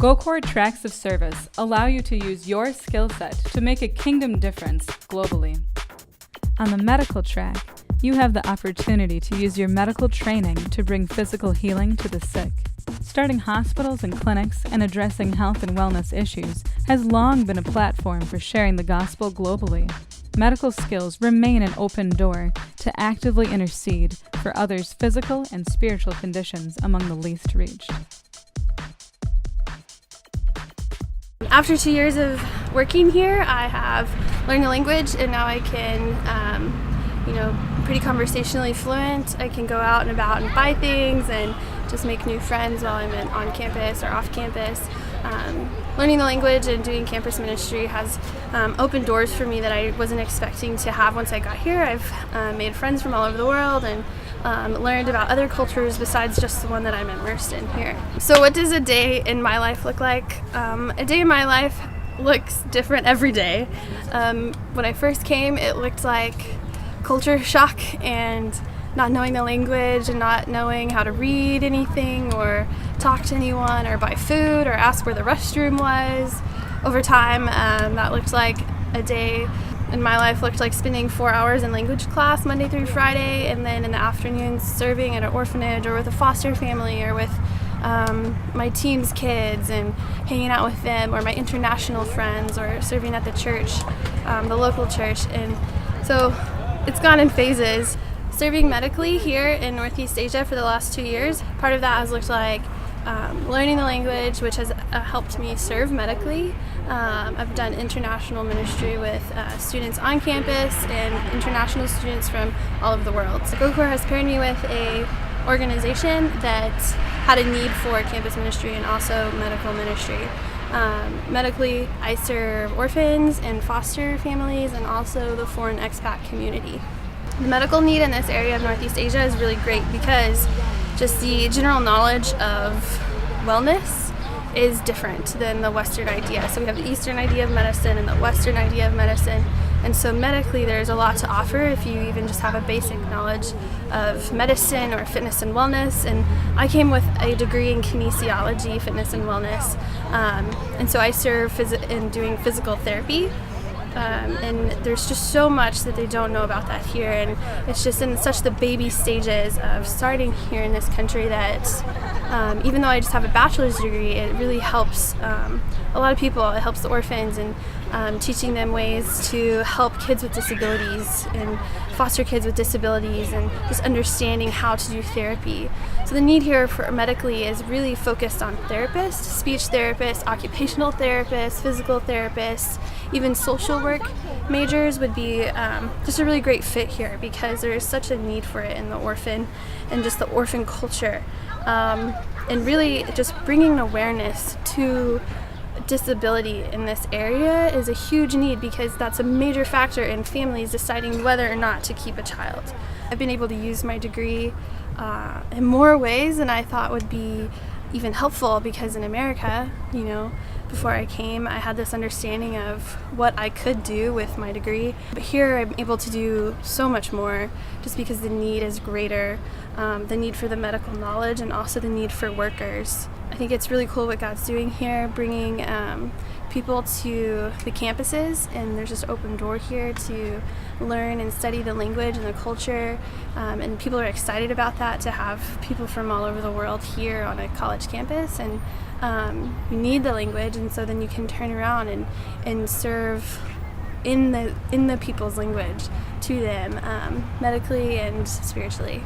Goer tracks of service allow you to use your skill set to make a kingdom difference globally. On the medical track, you have the opportunity to use your medical training to bring physical healing to the sick. Starting hospitals and clinics and addressing health and wellness issues has long been a platform for sharing the gospel globally. Medical skills remain an open door to actively intercede for others' physical and spiritual conditions among the least reached. After 2 years of working here, I have learned the language, and now I can, pretty conversationally fluent. I can go out and about and buy things and just make new friends while I'm on campus or off campus. Learning the language and doing campus ministry has opened doors for me that I wasn't expecting to have once I got here. I've made friends from all over the world and learned about other cultures besides just the one that I'm immersed in here. So what does a day in my life look like? A day in my life looks different every day. When I first came, it looked like culture shock and not knowing the language and not knowing how to read anything or talk to anyone or buy food or ask where the restroom was. Over time, that looked like a day in my life looked like spending 4 hours in language class Monday through Friday, and then in the afternoons serving at an orphanage or with a foster family or with my team's kids and hanging out with them, or my international friends, or serving at the church, the local church. And so it's gone in phases. Serving medically here in Northeast Asia for the last 2 years, part of that has looked like learning the language, which has helped me serve medically. I've done international ministry with students on campus and international students from all over the world. So Goer has paired me with a organization that had a need for campus ministry and also medical ministry. Medically, I serve orphans and foster families and also the foreign expat community. The medical need in this area of Northeast Asia is really great because just the general knowledge of wellness is different than the Western idea. So we have the Eastern idea of medicine and the Western idea of medicine. And so medically there's a lot to offer if you even just have a basic knowledge of medicine or fitness and wellness. And I came with a degree in kinesiology, fitness and wellness. And so I serve in doing physical therapy. And there's just so much that they don't know about that here, and it's just in such the baby stages of starting here in this country that even though I just have a bachelor's degree, it really helps a lot of people. It helps the orphans and teaching them ways to help kids with disabilities and foster kids with disabilities and just understanding how to do therapy. So the need here for medically is really focused on therapists, speech therapists, occupational therapists, physical therapists, even social work majors would be just a really great fit here because there is such a need for it in the orphan and just the orphan culture. And really just bringing awareness to disability in this area is a huge need because that's a major factor in families deciding whether or not to keep a child. I've been able to use my degree in more ways than I thought would be even helpful because in America, before I came, I had this understanding of what I could do with my degree. But here I'm able to do so much more just because the need is greater, the need for the medical knowledge and also the need for workers. I think it's really cool what God's doing here, bringing people to the campuses, and there's just an open door here to learn and study the language and the culture, and people are excited about that, to have people from all over the world here on a college campus, and you need the language, and so then you can turn around and serve in the people's language to them, medically and spiritually.